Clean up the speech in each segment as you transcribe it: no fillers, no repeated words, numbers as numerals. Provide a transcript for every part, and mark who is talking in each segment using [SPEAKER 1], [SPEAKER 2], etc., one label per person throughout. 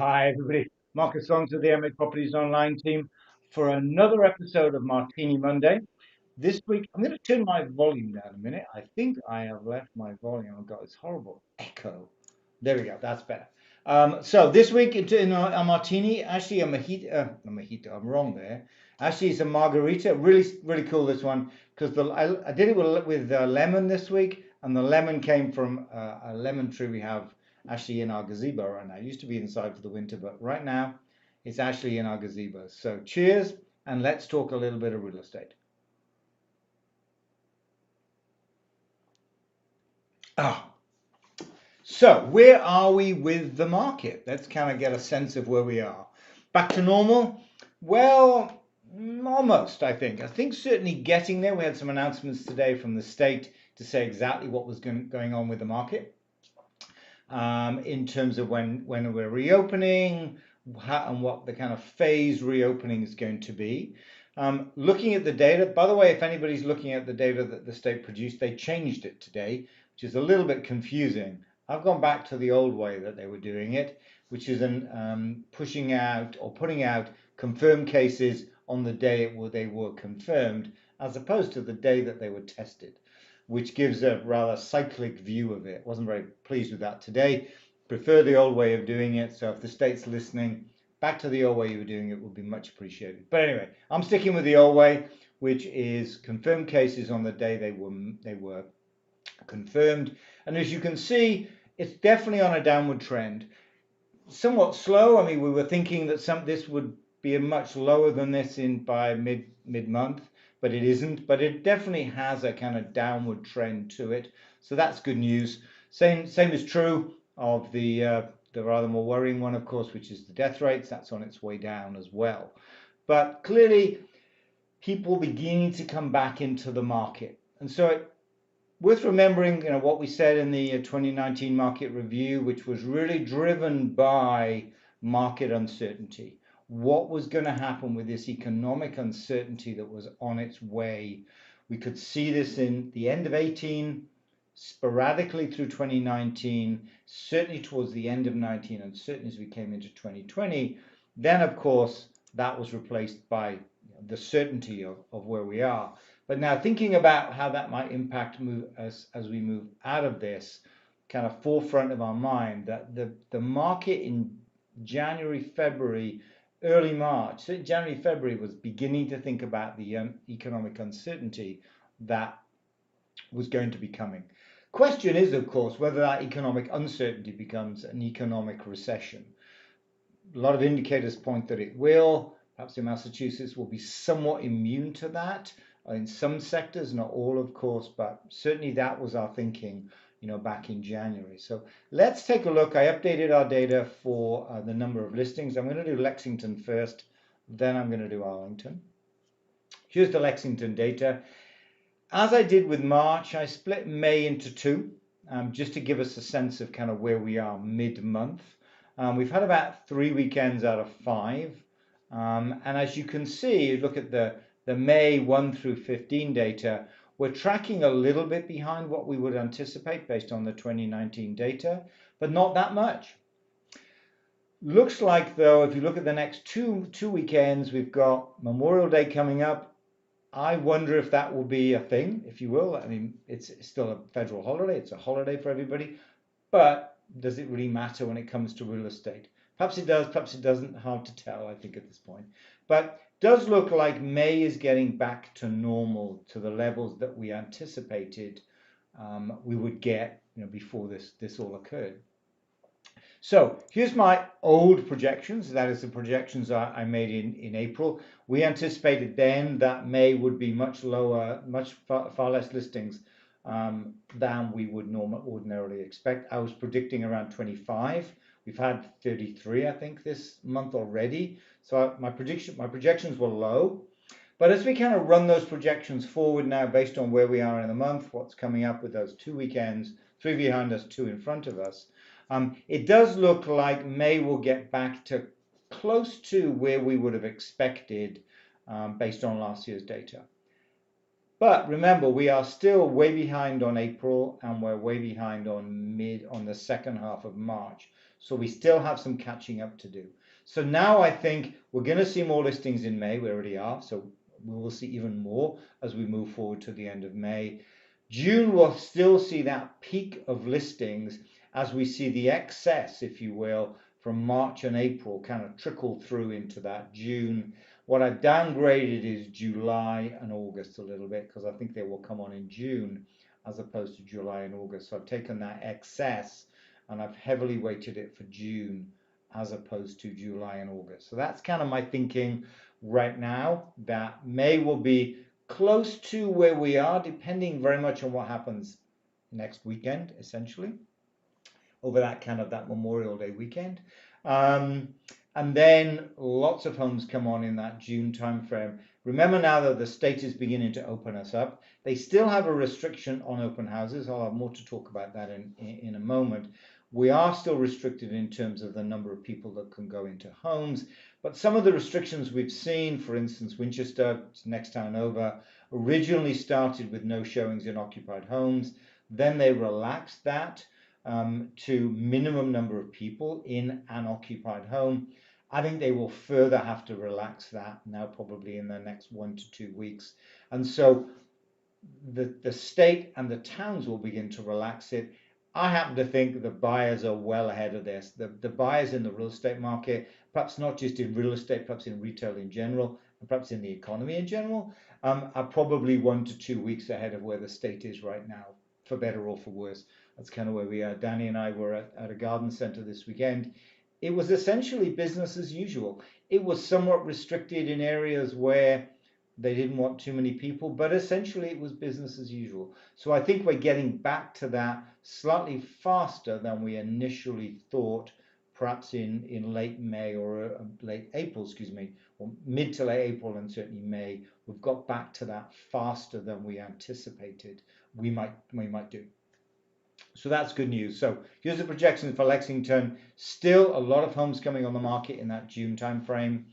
[SPEAKER 1] Hi, everybody. Marcus Songs of the MA Properties Online team for another episode of Martini Monday. This week, I'm going to turn my volume down a minute. I think I have left my volume. I've got this horrible echo. There we go. That's better. So this week in a martini, actually a mojito. I'm wrong there. Actually, it's a margarita. Really, really cool this one because I did it with lemon this week, and the lemon came from a lemon tree we have actually in our gazebo right now. It used to be inside for the winter, but right now it's actually in our gazebo. So cheers, and let's talk a little bit of real estate. Ah, so where are we with the market? Let's kind of get a sense of where we are. Back to normal? Well, almost, I think. I think certainly getting there. We had some announcements today from the state to say exactly what was going on with the market in terms of when we're reopening and what the kind of phased reopening is going to be. Looking at the data, by the way, if anybody's looking at the data that the state produced, they changed it today, which is a little bit confusing. I've gone back to the old way that they were doing it, which is pushing out or putting out confirmed cases on the day they were confirmed, as opposed to the day that they were tested, which gives a rather cyclic view of it. Wasn't very pleased with that today. Prefer the old way of doing it. So if the state's listening, back to the old way you were doing it would be much appreciated. But anyway, I'm sticking with the old way, which is confirmed cases on the day they were confirmed. And as you can see, it's definitely on a downward trend. Somewhat slow. I mean, we were thinking that this would be much lower than this by mid-month, but it isn't. But it definitely has a kind of downward trend to it, so that's good news. Same is true of the rather more worrying one, of course, which is the death rates. That's on its way down as well. But clearly, people beginning to come back into the market, and so worth remembering, what we said in the 2019 market review, which was really driven by market uncertainty. What was going to happen with this economic uncertainty that was on its way? We could see this in the end of 18, sporadically through 2019, certainly towards the end of 19, and certainly as we came into 2020. Then, of course, that was replaced by the certainty of where we are. But now thinking about how that might impact as we move out of this kind of forefront of our mind, that the market in January, February, early March, so January, February was beginning to think about the economic uncertainty that was going to be coming. Question is, of course, whether that economic uncertainty becomes an economic recession. A lot of indicators point that it will. Perhaps in Massachusetts will be somewhat immune to that in some sectors, not all, of course, but certainly that was our thinking, back in January. So let's take a look. I updated our data for the number of listings. I'm going to do Lexington first, then I'm going to do Arlington. Here's the Lexington data. As I did with March, I split May into two, just to give us a sense of kind of where we are mid-month. We've had about 3 weekends out of 5. And as you can see, look at the May 1 through 15 data, we're tracking a little bit behind what we would anticipate based on the 2019 data, but not that much. Looks like, though, if you look at the next two weekends, we've got Memorial Day coming up. I wonder if that will be a thing, if you will. I mean, it's still a federal holiday. It's a holiday for everybody. But does it really matter when it comes to real estate? Perhaps it does, perhaps it doesn't. Hard to tell, I think, at this point. But does look like May is getting back to normal, to the levels that we anticipated we would get before this all occurred. So here's my old projections. That is the projections I made in April. We anticipated then that May would be much lower, far less listings than we would ordinarily expect. I was predicting around 25. We've had 33, I think, this month already. So my projections were low. But as we kind of run those projections forward now, based on where we are in the month, what's coming up with those 2 weekends, 3 behind us, 2 in front of us, it does look like May will get back to close to where we would have expected based on last year's data. But remember, we are still way behind on April, and we're way behind on the second half of March. So we still have some catching up to do. So now I think we're going to see more listings in May. We already are. So we will see even more as we move forward to the end of May. June will still see that peak of listings as we see the excess, if you will, from March and April kind of trickle through into that June. What I've downgraded is July and August a little bit because I think they will come on in June as opposed to July and August. So I've taken that excess and I've heavily weighted it for June as opposed to July and August. So that's kind of my thinking right now, that May will be close to where we are, depending very much on what happens next weekend, essentially, over that kind of that Memorial Day weekend. And then lots of homes come on in that June timeframe. Remember now that the state is beginning to open us up. They still have a restriction on open houses. I'll have more to talk about that in a moment. We are still restricted in terms of the number of people that can go into homes. But some of the restrictions we've seen, for instance, Winchester, next town over, originally started with no showings in occupied homes. Then they relaxed that to minimum number of people in an occupied home. I think they will further have to relax that now, probably in the next 1 to 2 weeks. And so the state and the towns will begin to relax it. I happen to think the buyers are well ahead of this. The buyers in the real estate market, perhaps not just in real estate, perhaps in retail in general, and perhaps in the economy in general, are probably 1 to 2 weeks ahead of where the state is right now, for better or for worse. That's kind of where we are. Danny and I were at a garden center this weekend. It was essentially business as usual. It was somewhat restricted in areas where they didn't want too many people, but essentially it was business as usual. So I think we're getting back to that slightly faster than we initially thought, perhaps in late May or late April, excuse me, or mid to late April and certainly May. We've got back to that faster than we anticipated we might do. So that's good news. So here's the projection for Lexington. Still a lot of homes coming on the market in that June timeframe.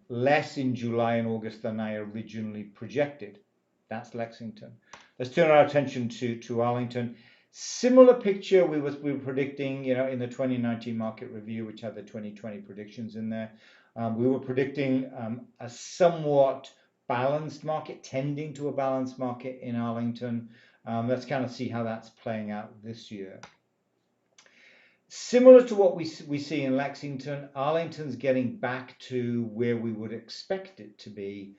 [SPEAKER 1] Less in July and August than I originally projected. That's Lexington. Let's turn our attention to Arlington. Similar picture we were predicting, in the 2019 market review, which had the 2020 predictions in there. We were predicting a somewhat balanced market, tending to a balanced market in Arlington. Let's kind of see how that's playing out this year. Similar to what we see in Lexington, Arlington's getting back to where we would expect it to be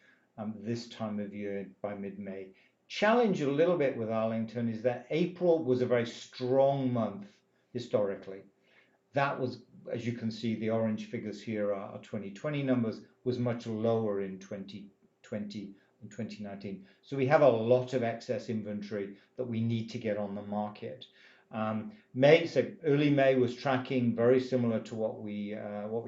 [SPEAKER 1] this time of year by mid-May. Challenge a little bit with Arlington is that April was a very strong month historically. That was, as you can see, the orange figures here are 2020 numbers, was much lower in 2020 and 2019. So we have a lot of excess inventory that we need to get on the market. Early May was tracking very similar to what we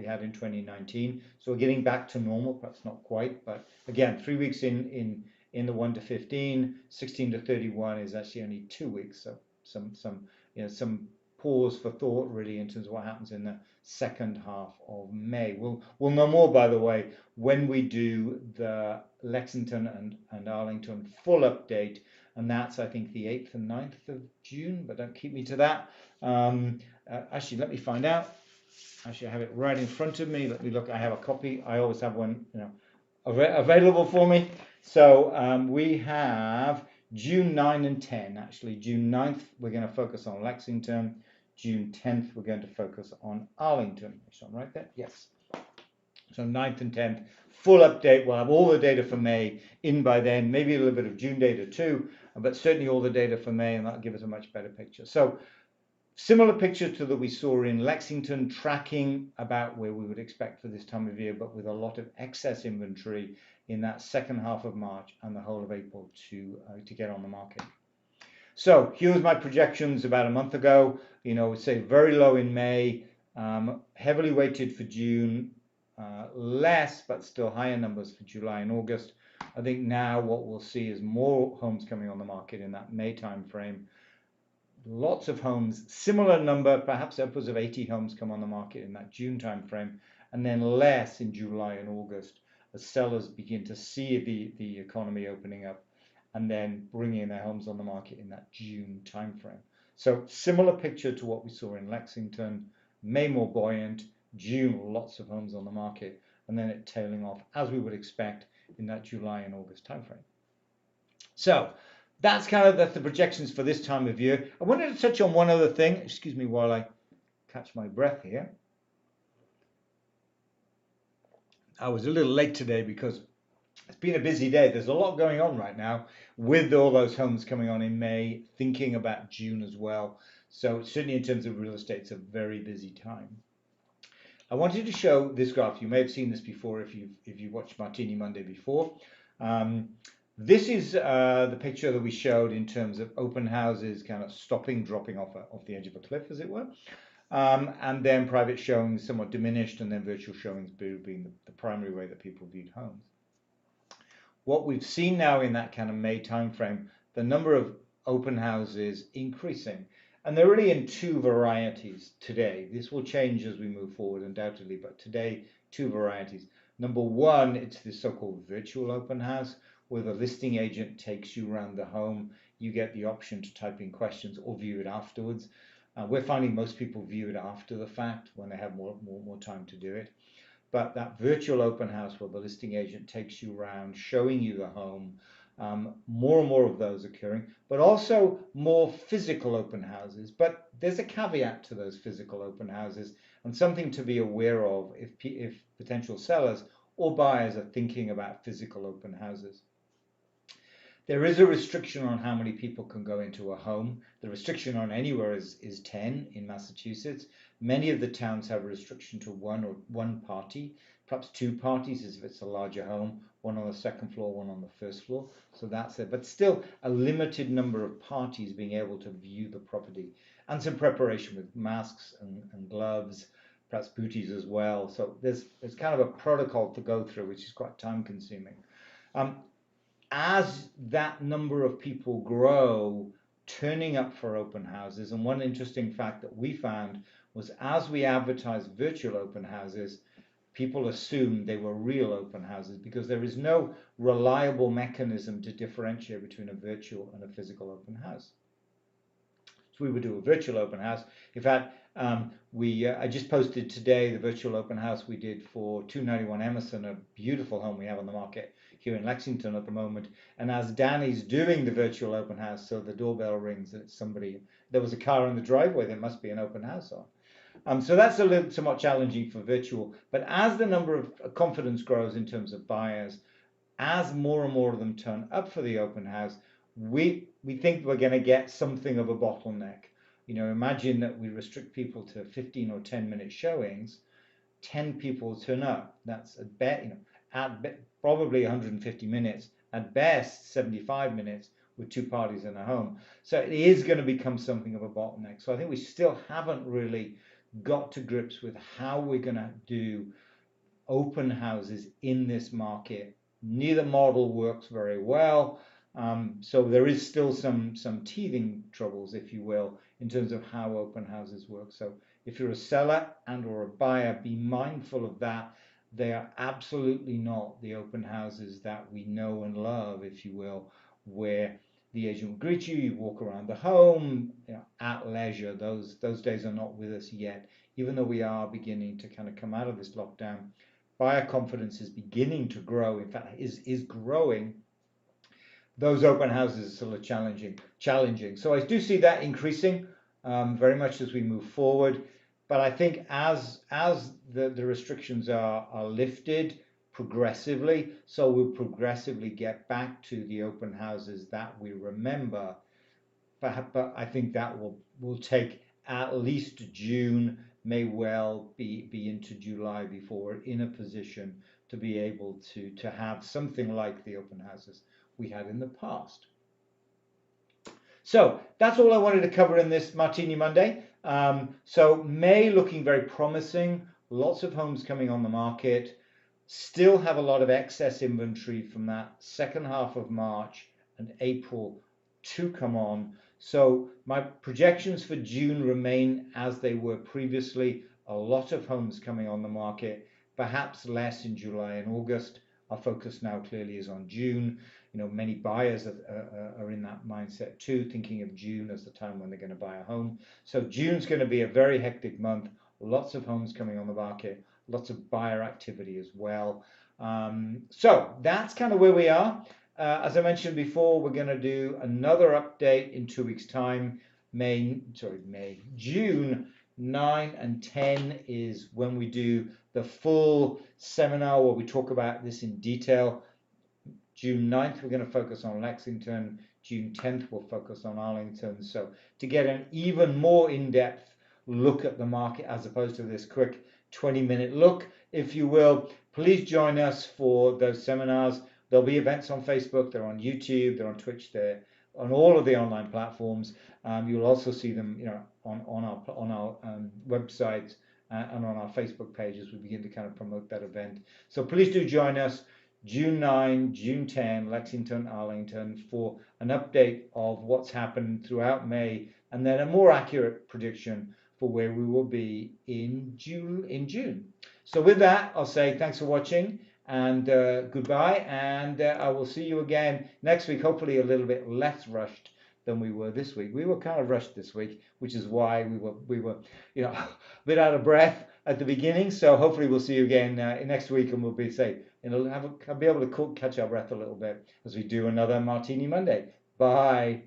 [SPEAKER 1] had in 2019. So we're getting back to normal, perhaps not quite, but again, 3 weeks in the 1 to 15, 16 to 31 is actually only 2 weeks. So some pause for thought really in terms of what happens in the second half of May. We'll know more, by the way, when we do the Lexington and Arlington full update. And that's, I think, the 8th and 9th of June, but don't keep me to that. Actually, let me find out. Actually, I have it right in front of me. Let me look. I have a copy. I always have one, available for me. So we have June 9 and 10. Actually, June 9th, we're going to focus on Lexington. June 10th, we're going to focus on Arlington. So I'm right there? Yes. So 9th and 10th, full update. We'll have all the data for May in by then, maybe a little bit of June data too, but certainly all the data for May, and that'll give us a much better picture. So similar picture to that we saw in Lexington, tracking about where we would expect for this time of year, but with a lot of excess inventory in that second half of March and the whole of April to get on the market. So here's my projections about a month ago. Say very low in May, heavily weighted for June, less but still higher numbers for July and August. I think now what we'll see is more homes coming on the market in that May time frame. Lots of homes, similar number, perhaps upwards of 80 homes come on the market in that June time frame, and then less in July and August as sellers begin to see the economy opening up and then bringing their homes on the market in that June time frame. So similar picture to what we saw in Lexington. May more buoyant, June lots of homes on the market, and then it tailing off as we would expect in that July and August timeframe. So that's the projections for this time of year. I wanted to touch on one other thing. Excuse me while I catch my breath here. I was a little late today because it's been a busy day. There's a lot going on right now with all those homes coming on in May, thinking about June as well. So certainly in terms of real estate, it's a very busy time. I wanted to show this graph. You may have seen this before if you watched Martini Monday before. This is the picture that we showed in terms of open houses kind of dropping off the edge of a cliff, as it were. And then private showings somewhat diminished, and then virtual showings being the primary way that people viewed homes. What we've seen now in that kind of May timeframe, the number of open houses increasing. And they're really in two varieties today. This will change as we move forward, undoubtedly, but today, two varieties. Number one, it's the so-called virtual open house, where the listing agent takes you around the home. You get the option to type in questions or view it afterwards. We're finding most people view it after the fact when they have more time to do it. But that virtual open house where the listing agent takes you around, showing you the home, more and more of those occurring, but also more physical open houses. But there's a caveat to those physical open houses, and something to be aware of if potential sellers or buyers are thinking about physical open houses. There is a restriction on how many people can go into a home. The restriction on anywhere is 10 in Massachusetts. Many of the towns have a restriction to one party, perhaps two parties if it's a larger home, one on the second floor, one on the first floor. So that's it. But still a limited number of parties being able to view the property, and some preparation with masks and gloves, perhaps booties as well. So there's kind of a protocol to go through, which is quite time consuming. As that number of people grow turning up for open houses, and one interesting fact that we found was as we advertised virtual open houses, people assumed they were real open houses because there is no reliable mechanism to differentiate between a virtual and a physical open house. So we would do a virtual open house. In fact, I just posted today the virtual open house we did for 291 Emerson, a beautiful home we have on the market here in Lexington at the moment. And as Danny's doing the virtual open house, so the doorbell rings and it's somebody, there was a car in the driveway, there must be an open house on. So that's a little somewhat challenging for virtual. But as the number of confidence grows in terms of buyers, as more and more of them turn up for the open house, we think we're going to get something of a bottleneck. Imagine that we restrict people to 15 or 10-minute showings. 10 people turn up. That's probably 150 minutes. At best, 75 minutes with two parties in a home. So it is going to become something of a bottleneck. So I think we still haven't really got to grips with how we're going to do open houses in this market. Neither model works very well. So there is still some teething troubles, if you will, in terms of how open houses work. So if you're a seller and or a buyer, be mindful of that. They are absolutely not the open houses that we know and love, if you will, where the agent will greet you, you walk around the home, at leisure. Those days are not with us yet, even though we are beginning to kind of come out of this lockdown. Buyer confidence is beginning to grow, in fact, is growing. Those open houses are sort of challenging. So I do see that increasing very much as we move forward. But I think as the restrictions are lifted progressively, so we'll progressively get back to the open houses that we remember. But I think that will take at least June, may well be into July before we're in a position to be able to have something like the open houses we had in the past. So that's all I wanted to cover in this Martini Monday. So May looking very promising, lots of homes coming on the market, still have a lot of excess inventory from that second half of March and April to come on. So my projections for June remain as they were previously, a lot of homes coming on the market, perhaps less in July and August. Our focus now clearly is on June. many buyers are in that mindset too, thinking of June as the time when they're going to buy a home. So June's going to be a very hectic month. Lots of homes coming on the market, lots of buyer activity as well. So that's kind of where we are. As I mentioned before, we're going to do another update in 2 weeks' time. June 9 and 10 is when we do the full seminar where we talk about this in detail. June 9th, we're going to focus on Lexington. June 10th, we'll focus on Arlington. So to get an even more in-depth look at the market as opposed to this quick 20-minute look, if you will, please join us for those seminars. There'll be events on Facebook, they're on YouTube, they're on Twitch, they're on all of the online platforms. You'll also see them, on our website and on our Facebook page as we begin to kind of promote that event. So please do join us. June 9, June 10, Lexington, Arlington, for an update of what's happened throughout May, and then a more accurate prediction for where we will be in June. So with that, I'll say thanks for watching and goodbye, and I will see you again next week, hopefully a little bit less rushed than we were this week. We were kind of rushed this week, which is why we were a bit out of breath at the beginning. So hopefully we'll see you again next week, and we'll be safe. I'll be able to catch our breath a little bit as we do another Martini Monday. Bye.